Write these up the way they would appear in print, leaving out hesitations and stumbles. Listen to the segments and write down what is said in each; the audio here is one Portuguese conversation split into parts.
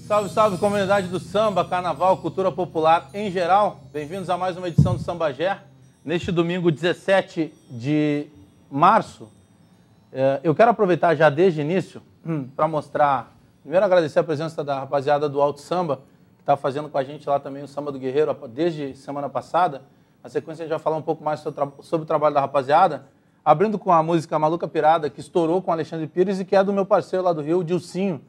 Salve, salve, comunidade do samba, carnaval, cultura popular em geral. Bem-vindos a mais uma edição do Sambagé. Neste domingo 17 de março, eu quero aproveitar já desde o início para mostrar, primeiro agradecer a presença da rapaziada do Alto Samba, que está fazendo com a gente lá também o Samba do Guerreiro desde semana passada. Na sequência a gente vai falar um pouco mais sobre o trabalho da rapaziada, abrindo com a música Maluca Pirada, que estourou com o Alexandre Pires e que é do meu parceiro lá do Rio, o Dilcinho.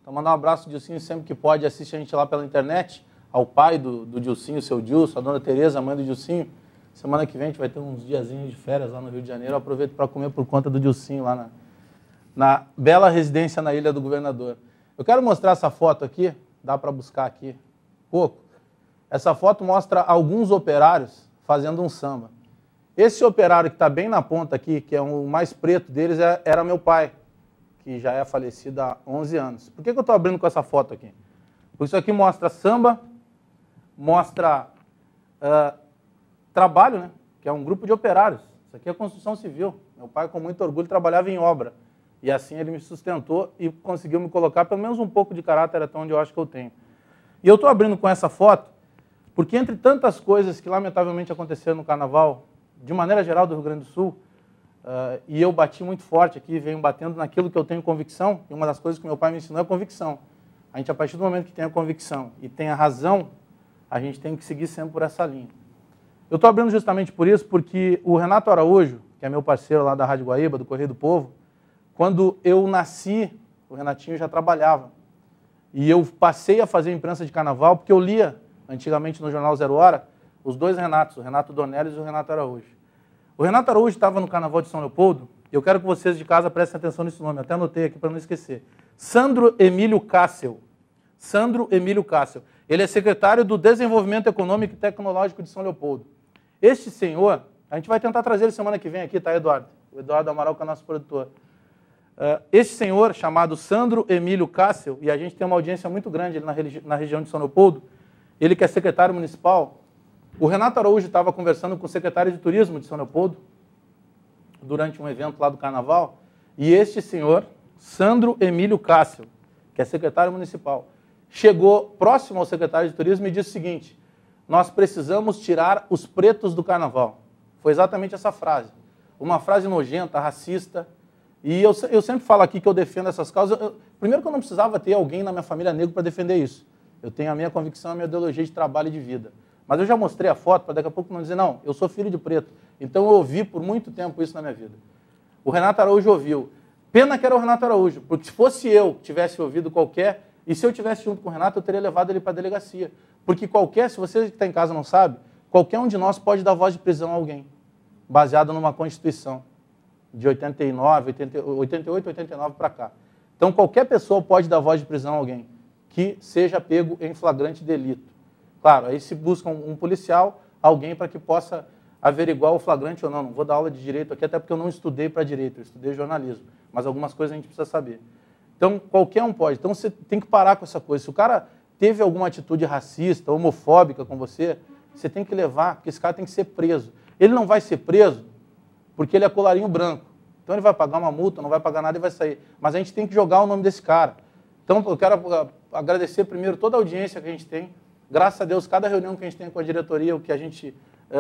Então, mandar um abraço, Dilcinho, sempre que pode, assiste a gente lá pela internet, ao pai do Dilcinho, o seu Dilson, a dona Tereza, a mãe do Dilcinho. Semana que vem a gente vai ter uns diazinhos de férias lá no Rio de Janeiro. Eu aproveito para comer por conta do Dilcinho lá na bela residência na Ilha do Governador. Eu quero mostrar essa foto aqui, dá para buscar aqui pouco. Essa foto mostra alguns operários fazendo um samba. Esse operário que está bem na ponta aqui, que é o mais preto deles, era meu pai, que já é falecido há 11 anos. Por que eu estou abrindo com essa foto aqui? Porque isso aqui mostra samba, mostra trabalho, né? Que é um grupo de operários. Isso aqui é construção civil. Meu pai, com muito orgulho, trabalhava em obra. E assim ele me sustentou e conseguiu me colocar pelo menos um pouco de caráter até onde eu acho que eu tenho. E eu estou abrindo com essa foto porque, entre tantas coisas que lamentavelmente aconteceram no Carnaval, de maneira geral do Rio Grande do Sul, e eu bati muito forte aqui, venho batendo naquilo que eu tenho convicção, e uma das coisas que meu pai me ensinou é convicção. A gente, a partir do momento que tem a convicção e tem a razão, a gente tem que seguir sempre por essa linha. Eu estou abrindo justamente por isso, porque o Renato Araújo, que é meu parceiro lá da Rádio Guaíba, do Correio do Povo, quando eu nasci, o Renatinho já trabalhava. E eu passei a fazer imprensa de carnaval, porque eu lia, antigamente no jornal Zero Hora, os dois Renatos, o Renato Dornelles e o Renato Araújo. O Renato Araújo estava no Carnaval de São Leopoldo, e eu quero que vocês de casa prestem atenção nesse nome, até anotei aqui para não esquecer. Sandro Emílio Cássio. Sandro Emílio Cássio. Ele é secretário do Desenvolvimento Econômico e Tecnológico de São Leopoldo. Este senhor, a gente vai tentar trazer ele semana que vem aqui, tá, Eduardo? O Eduardo Amaral, que é nosso produtor. Este senhor, chamado Sandro Emílio Cássio, e a gente tem uma audiência muito grande na região de São Leopoldo, ele que é secretário municipal. O Renato Araújo estava conversando com o secretário de Turismo de São Leopoldo, durante um evento lá do Carnaval, e este senhor, Sandro Emílio Cássio, que é secretário municipal, chegou próximo ao secretário de Turismo e disse o seguinte: nós precisamos tirar os pretos do Carnaval. Foi exatamente essa frase. Uma frase nojenta, racista, e eu sempre falo aqui que eu defendo essas causas. Primeiro que eu não precisava ter alguém na minha família negro para defender isso. Eu tenho a minha convicção, a minha ideologia de trabalho e de vida. Mas eu já mostrei a foto para daqui a pouco não dizer, não, eu sou filho de preto. Então eu ouvi por muito tempo isso na minha vida. O Renato Araújo ouviu. Pena que era o Renato Araújo, porque se fosse eu que tivesse ouvido qualquer, e se eu tivesse junto com o Renato, eu teria levado ele para a delegacia. Porque se você que está em casa não sabe, qualquer um de nós pode dar voz de prisão a alguém, baseado numa Constituição de 88, 89 para cá. Então qualquer pessoa pode dar voz de prisão a alguém que seja pego em flagrante delito. Claro, aí se busca um policial, alguém para que possa averiguar o flagrante ou não. Não vou dar aula de direito aqui, até porque eu não estudei para direito, eu estudei jornalismo. Mas algumas coisas a gente precisa saber. Então, qualquer um pode. Então, você tem que parar com essa coisa. Se o cara teve alguma atitude racista, homofóbica com você, você tem que levar, porque esse cara tem que ser preso. Ele não vai ser preso porque ele é colarinho branco. Então, ele vai pagar uma multa, não vai pagar nada e vai sair. Mas a gente tem que jogar o nome desse cara. Então, eu quero agradecer primeiro toda a audiência que a gente tem. Graças a Deus, cada reunião que a gente tem com a diretoria, o que a gente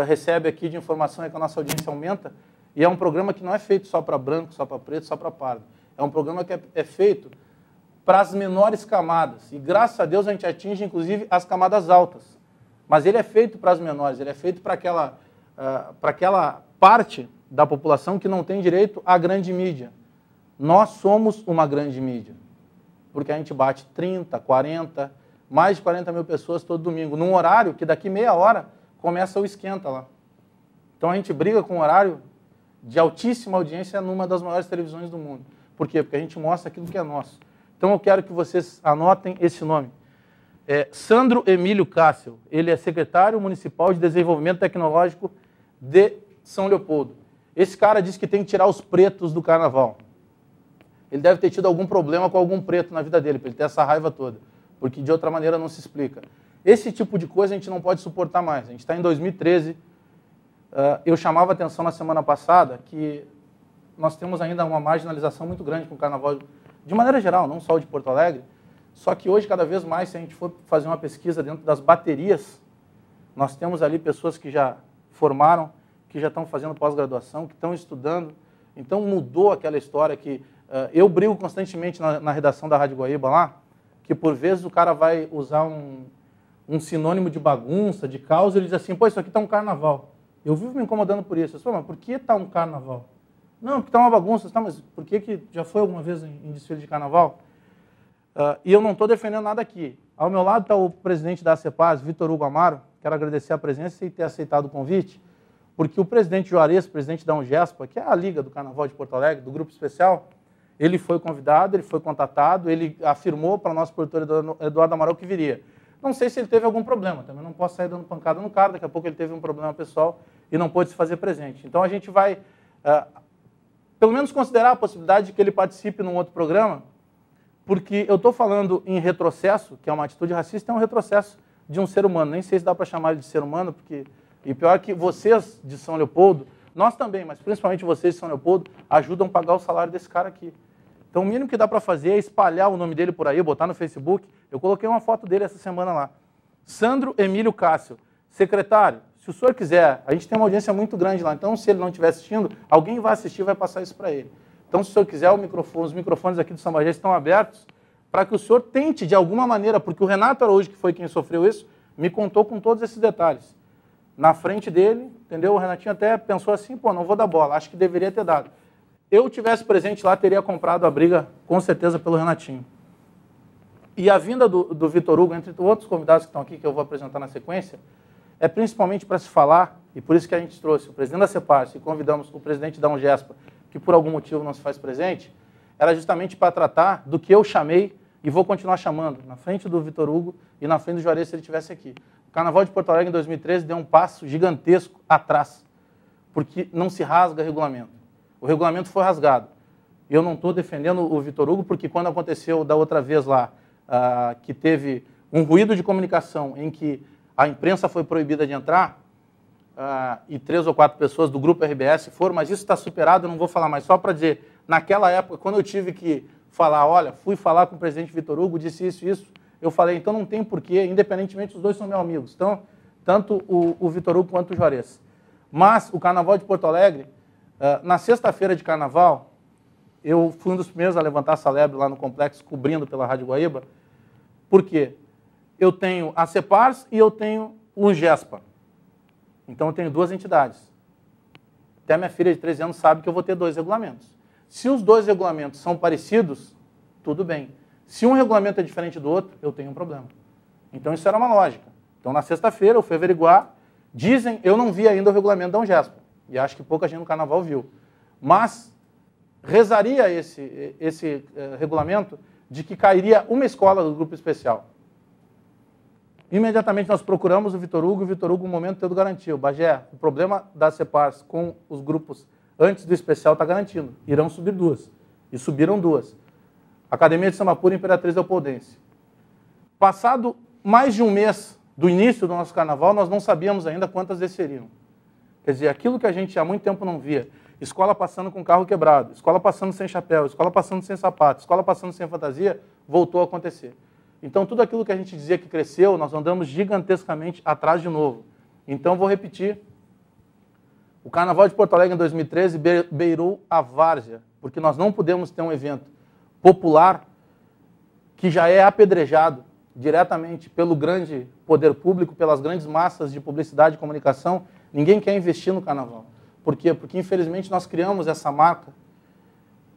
recebe aqui de informação é que a nossa audiência aumenta. E é um programa que não é feito só para branco, só para preto, só para pardo. É um programa que é feito para as menores camadas. E graças a Deus a gente atinge, inclusive, as camadas altas. Mas ele é feito para as menores, ele é feito para aquela parte da população que não tem direito à grande mídia. Nós somos uma grande mídia. Porque a gente bate 30, 40... mais de 40 mil pessoas todo domingo, num horário que daqui meia hora começa o esquenta lá. Então a gente briga com um horário de altíssima audiência numa das maiores televisões do mundo. Por quê? Porque a gente mostra aquilo que é nosso. Então eu quero que vocês anotem esse nome. Sandro Emílio Cássio, ele é secretário municipal de Desenvolvimento Tecnológico de São Leopoldo. Esse cara disse que tem que tirar os pretos do Carnaval. Ele deve ter tido algum problema com algum preto na vida dele, para ele ter essa raiva toda. Porque de outra maneira não se explica. Esse tipo de coisa a gente não pode suportar mais. A gente está em 2013. Eu chamava a atenção na semana passada que nós temos ainda uma marginalização muito grande com o Carnaval, de maneira geral, não só o de Porto Alegre, Só que hoje, cada vez mais, se a gente for fazer uma pesquisa dentro das baterias, nós temos ali pessoas que já formaram, que já estão fazendo pós-graduação, que estão estudando. Então mudou aquela história que eu brigo constantemente na redação da Rádio Guaíba lá, que por vezes o cara vai usar um sinônimo de bagunça, de caos, e ele diz assim, pô, isso aqui está um carnaval. Eu vivo me incomodando por isso. Eu falo, mas por que está um carnaval? Não, porque está uma bagunça. Tá, mas por que já foi alguma vez em desfile de carnaval? E eu não estou defendendo nada aqui. Ao meu lado está o presidente da ACEPAS, Vitor Hugo Amaro. Quero agradecer a presença e ter aceitado o convite, porque o presidente Juarez, presidente da Ungespa, que é a Liga do Carnaval de Porto Alegre, do Grupo Especial, ele foi convidado, ele foi contatado, ele afirmou para o nosso produtor Eduardo Amaral que viria. Não sei se ele teve algum problema, também não posso sair dando pancada no cara, daqui a pouco ele teve um problema pessoal e não pôde se fazer presente. Então a gente vai, pelo menos, considerar a possibilidade de que ele participe num outro programa, porque eu estou falando em retrocesso, que é uma atitude racista, é um retrocesso de um ser humano. Nem sei se dá para chamar ele de ser humano, porque... E pior que vocês de São Leopoldo, nós também, mas principalmente vocês de São Leopoldo, ajudam a pagar o salário desse cara aqui. Então o mínimo que dá para fazer é espalhar o nome dele por aí, botar no Facebook. Eu coloquei uma foto dele essa semana lá. Sandro Emílio Cássio. Secretário, se o senhor quiser, a gente tem uma audiência muito grande lá, então se ele não estiver assistindo, alguém vai assistir e vai passar isso para ele. Então se o senhor quiser, os microfones aqui do Sambagé estão abertos para que o senhor tente de alguma maneira, porque o Renato Araújo, que foi quem sofreu isso, me contou com todos esses detalhes. Na frente dele, entendeu? O Renatinho até pensou assim, pô, não vou dar bola, acho que deveria ter dado. Eu tivesse presente lá, teria comprado a briga, com certeza, pelo Renatinho. E a vinda do Vitor Hugo, entre outros convidados que estão aqui, que eu vou apresentar na sequência, é principalmente para se falar, e por isso que a gente trouxe o presidente da CEPARS e convidamos o presidente da Ungespa, que por algum motivo não se faz presente, era justamente para tratar do que eu chamei, e vou continuar chamando, na frente do Vitor Hugo e na frente do Juarez, se ele estivesse aqui. O Carnaval de Porto Alegre, em 2013, deu um passo gigantesco atrás, porque não se rasga regulamento. O regulamento foi rasgado. Eu não estou defendendo o Vitor Hugo, porque quando aconteceu da outra vez lá, que teve um ruído de comunicação em que a imprensa foi proibida de entrar, e 3 ou 4 pessoas do Grupo RBS foram, mas isso está superado, eu não vou falar mais, só para dizer, naquela época, quando eu tive que falar, olha, fui falar com o presidente Vitor Hugo, disse isso e isso, eu falei, então não tem porquê, independentemente, os dois são meus amigos, então, tanto o Vitor Hugo quanto o Juarez. Mas o Carnaval de Porto Alegre, na sexta-feira de Carnaval, eu fui um dos primeiros a levantar essa lebre lá no complexo, cobrindo pela Rádio Guaíba. Por quê? Eu tenho a CEPARS e eu tenho o Ungespa. Então eu tenho 2 entidades. Até minha filha de 13 anos sabe que eu vou ter 2 regulamentos. Se os 2 regulamentos são parecidos, tudo bem. Se um regulamento é diferente do outro, eu tenho um problema. Então isso era uma lógica. Então na sexta-feira eu fui averiguar, dizem, eu não vi ainda o regulamento da Ungespa, e acho que pouca gente no Carnaval viu, mas rezaria esse regulamento de que cairia uma escola do Grupo Especial. Imediatamente nós procuramos o Vitor Hugo, no momento todo garantiu. Bagé, o problema da CEPARS com os grupos antes do Especial está garantindo. Irão subir 2. E subiram 2. Academia de Samba Pura e Imperatriz Leopoldense. Passado mais de um mês do início do nosso Carnaval, nós não sabíamos ainda quantas desceriam. Quer dizer, aquilo que a gente há muito tempo não via, escola passando com carro quebrado, escola passando sem chapéu, escola passando sem sapato, escola passando sem fantasia, voltou a acontecer. Então, tudo aquilo que a gente dizia que cresceu, nós andamos gigantescamente atrás de novo. Então, vou repetir. O Carnaval de Porto Alegre, em 2013, beirou a várzea, porque nós não podemos ter um evento popular que já é apedrejado diretamente pelo grande poder público, pelas grandes massas de publicidade e comunicação. Ninguém quer investir no Carnaval. Por quê? Porque, infelizmente, nós criamos essa marca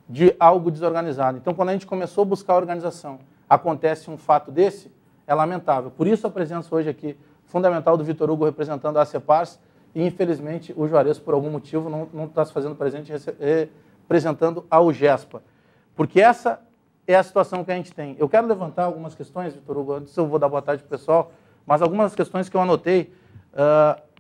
de algo desorganizado. Então, quando a gente começou a buscar a organização, acontece um fato desse, é lamentável. Por isso a presença hoje aqui, fundamental do Vitor Hugo representando a CEPARS, e, infelizmente, o Juarez, por algum motivo, não está se fazendo presente representando a UGESPA. Porque essa é a situação que a gente tem. Eu quero levantar algumas questões, Vitor Hugo, antes eu vou dar boa tarde para o pessoal, mas algumas questões que eu anotei,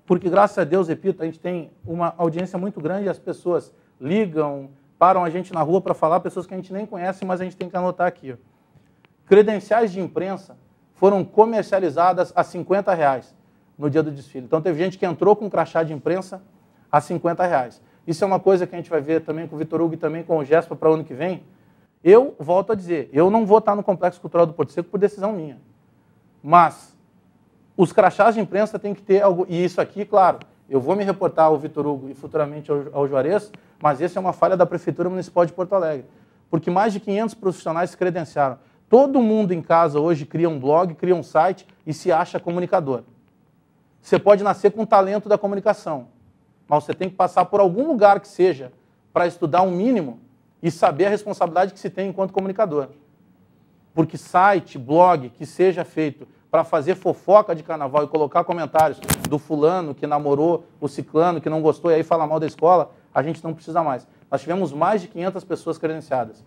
porque, graças a Deus, repito, a gente tem uma audiência muito grande e as pessoas ligam, param a gente na rua para falar, pessoas que a gente nem conhece, mas a gente tem que anotar aqui. Ó. Credenciais de imprensa foram comercializadas a R$50 no dia do desfile. Então, teve gente que entrou com crachá de imprensa a R$50. Isso é uma coisa que a gente vai ver também com o Vitor Hugo e também com o Gespa para o ano que vem. Eu volto a dizer, eu não vou estar no Complexo Cultural do Porto Seco por decisão minha. Mas os crachás de imprensa têm que ter algo. E isso aqui, claro, eu vou me reportar ao Vitor Hugo e futuramente ao Juarez, mas essa é uma falha da Prefeitura Municipal de Porto Alegre. Porque mais de 500 profissionais se credenciaram. Todo mundo em casa hoje cria um blog, cria um site e se acha comunicador. Você pode nascer com o talento da comunicação, mas você tem que passar por algum lugar que seja para estudar um mínimo e saber a responsabilidade que se tem enquanto comunicador. Porque site, blog, que seja feito para fazer fofoca de carnaval e colocar comentários do fulano que namorou o ciclano, que não gostou e aí fala mal da escola, a gente não precisa mais. Nós tivemos mais de 500 pessoas credenciadas.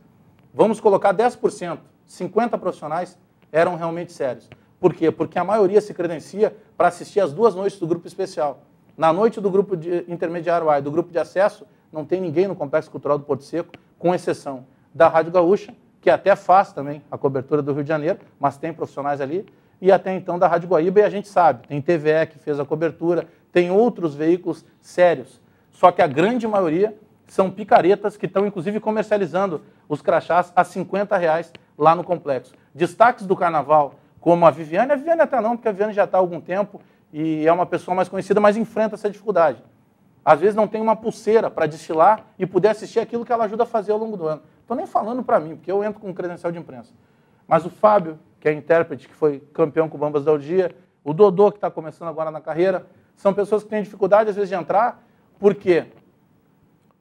Vamos colocar 10%, 50 profissionais eram realmente sérios. Por quê? Porque a maioria se credencia para assistir as 2 noites do grupo especial. Na noite do grupo de intermediário A e do grupo de acesso, não tem ninguém no Complexo Cultural do Porto Seco, com exceção da Rádio Gaúcha, que até faz também a cobertura do Rio de Janeiro, mas tem profissionais ali, e até então da Rádio Guaíba, e a gente sabe, tem TVE que fez a cobertura, tem outros veículos sérios. Só que a grande maioria são picaretas que estão, inclusive, comercializando os crachás a R$50 lá no complexo. Destaques do carnaval, como a Viviane até não, porque a Viviane já está há algum tempo e é uma pessoa mais conhecida, mas enfrenta essa dificuldade. Às vezes não tem uma pulseira para desfilar e poder assistir aquilo que ela ajuda a fazer ao longo do ano. Estou nem falando para mim, porque eu entro com credencial de imprensa. Mas o Fábio, que é intérprete, que foi campeão com o Bambas da Orgia, o Dodô, que está começando agora na carreira, são pessoas que têm dificuldade, às vezes, de entrar, porque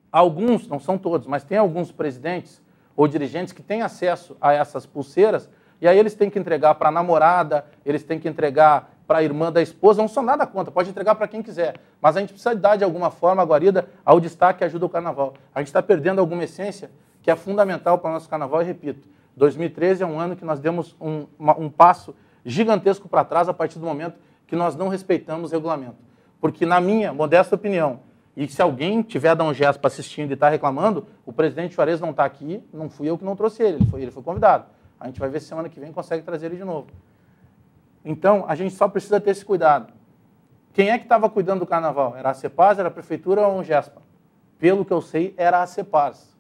alguns, não são todos, mas tem alguns presidentes ou dirigentes que têm acesso a essas pulseiras, e aí eles têm que entregar para a namorada, eles têm que entregar para a irmã da esposa, não são nada contra, pode entregar para quem quiser, mas a gente precisa dar, de alguma forma, a guarida ao destaque que ajuda o carnaval. A gente está perdendo alguma essência que é fundamental para o nosso carnaval, e repito, 2013 é um ano que nós demos um passo gigantesco para trás a partir do momento que nós não respeitamos o regulamento. Porque, na minha modesta opinião, e se alguém tiver dado um gesto para assistindo e está reclamando, o presidente Juarez não está aqui, não fui eu que não trouxe ele foi convidado. A gente vai ver se semana que vem consegue trazer ele de novo. Então, a gente só precisa ter esse cuidado. Quem é que estava cuidando do carnaval? Era a CEPARS, era a Prefeitura ou a Ungespa? Pelo que eu sei, era a CEPARS.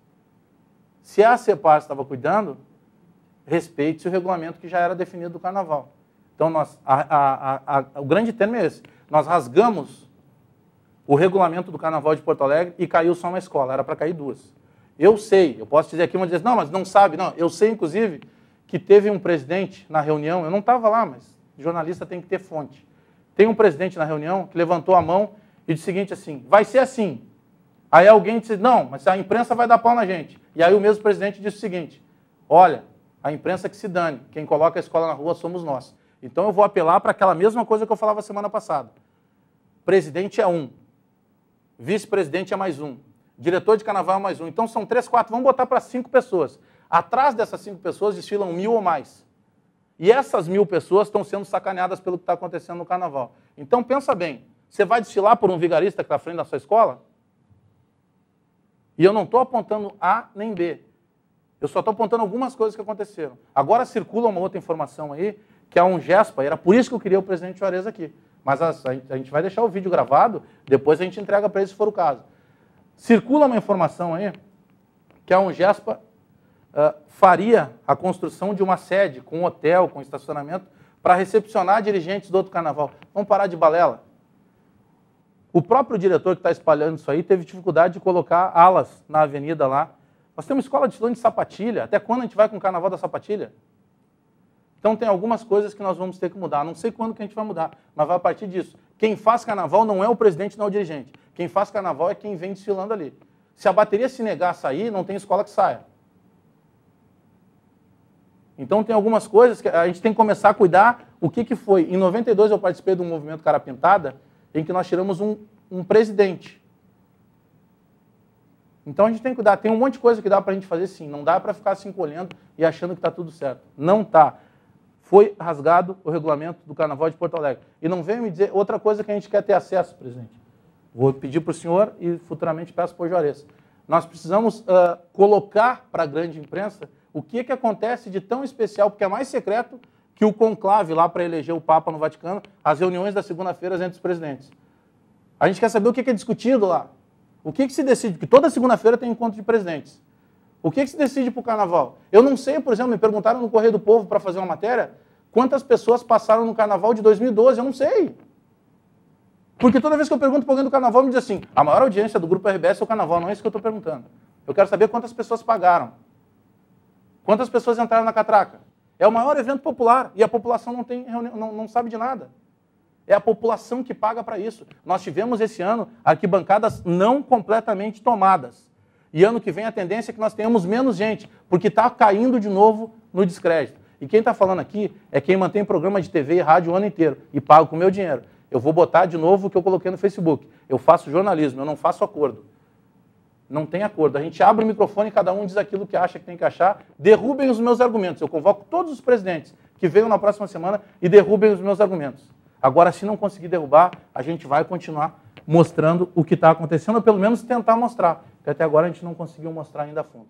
Se a CEPARS estava cuidando, respeite-se o regulamento que já era definido do carnaval. Então, o grande termo é esse. Nós rasgamos o regulamento do carnaval de Porto Alegre e caiu só uma escola, era para cair 2. Eu sei, eu posso dizer aqui, uma dizer, não, mas não sabe, não. Eu sei, inclusive, que teve um presidente na reunião, eu não estava lá, mas jornalista tem que ter fonte. Tem um presidente na reunião que levantou a mão e disse o seguinte assim, vai ser assim. Aí alguém disse, não, mas a imprensa vai dar pau na gente. E aí o mesmo presidente disse o seguinte, olha, a imprensa que se dane, quem coloca a escola na rua somos nós. Então eu vou apelar para aquela mesma coisa que eu falava semana passada. Presidente é 1, vice-presidente é mais 1, diretor de carnaval é mais 1. Então são 3, 4, vamos botar para 5 pessoas. Atrás dessas 5 pessoas desfilam 1000 ou mais. E essas 1000 pessoas estão sendo sacaneadas pelo que está acontecendo no carnaval. Então pensa bem, você vai desfilar por um vigarista que está à frente da sua escola? E eu não estou apontando A nem B. Eu só estou apontando algumas coisas que aconteceram. Agora circula uma outra informação aí, que é a Ungespa, era por isso que eu queria o presidente Juarez aqui. Mas a gente vai deixar o vídeo gravado, depois a gente entrega para ele se for o caso. Circula uma informação aí, que a Ungespa faria a construção de uma sede com hotel, com estacionamento, para recepcionar dirigentes do outro carnaval. Vamos parar de balela. O próprio diretor que está espalhando isso aí teve dificuldade de colocar alas na avenida lá. Nós temos escola de estudante de sapatilha. Até quando a gente vai com o carnaval da sapatilha? Então tem algumas coisas que nós vamos ter que mudar. Não sei quando que a gente vai mudar, mas vai a partir disso. Quem faz carnaval não é o presidente, não é o dirigente. Quem faz carnaval é quem vem desfilando ali. Se a bateria se negar a sair, não tem escola que saia. Então tem algumas coisas que a gente tem que começar a cuidar. O que foi? Em 92 eu participei de um movimento Cara Pintada, em que nós tiramos um presidente. Então a gente tem que cuidar. Tem um monte de coisa que dá para a gente fazer sim. Não dá para ficar se encolhendo e achando que está tudo certo. Não está. Foi rasgado o regulamento do Carnaval de Porto Alegre. E não venha me dizer outra coisa que a gente quer ter acesso, presidente. Vou pedir para o senhor e futuramente peço para o Juarez. Nós precisamos colocar para a grande imprensa o que acontece de tão especial, porque é mais secreto que o conclave lá para eleger o Papa no Vaticano, as reuniões das segunda-feiras entre os presidentes. A gente quer saber o que é discutido lá. O que se decide? Porque toda segunda-feira tem encontro de presidentes. O que se decide para o carnaval? Eu não sei, por exemplo, me perguntaram no Correio do Povo para fazer uma matéria, quantas pessoas passaram no carnaval de 2012, eu não sei. Porque toda vez que eu pergunto para alguém do carnaval, me diz assim, a maior audiência do Grupo RBS é o carnaval, não é isso que eu estou perguntando. Eu quero saber quantas pessoas pagaram. Quantas pessoas entraram na catraca. É o maior evento popular e a população não sabe de nada. É a população que paga para isso. Nós tivemos esse ano arquibancadas não completamente tomadas. E ano que vem a tendência é que nós tenhamos menos gente, porque está caindo de novo no descrédito. E quem está falando aqui é quem mantém programa de TV e rádio o ano inteiro e paga com o meu dinheiro. Eu vou botar de novo o que eu coloquei no Facebook. Eu faço jornalismo, eu não faço acordo. Não tem acordo. A gente abre o microfone e cada um diz aquilo que acha que tem que achar. Derrubem os meus argumentos. Eu convoco todos os presidentes que venham na próxima semana e derrubem os meus argumentos. Agora, se não conseguir derrubar, a gente vai continuar mostrando o que está acontecendo, ou pelo menos tentar mostrar, porque até agora a gente não conseguiu mostrar ainda a fundo.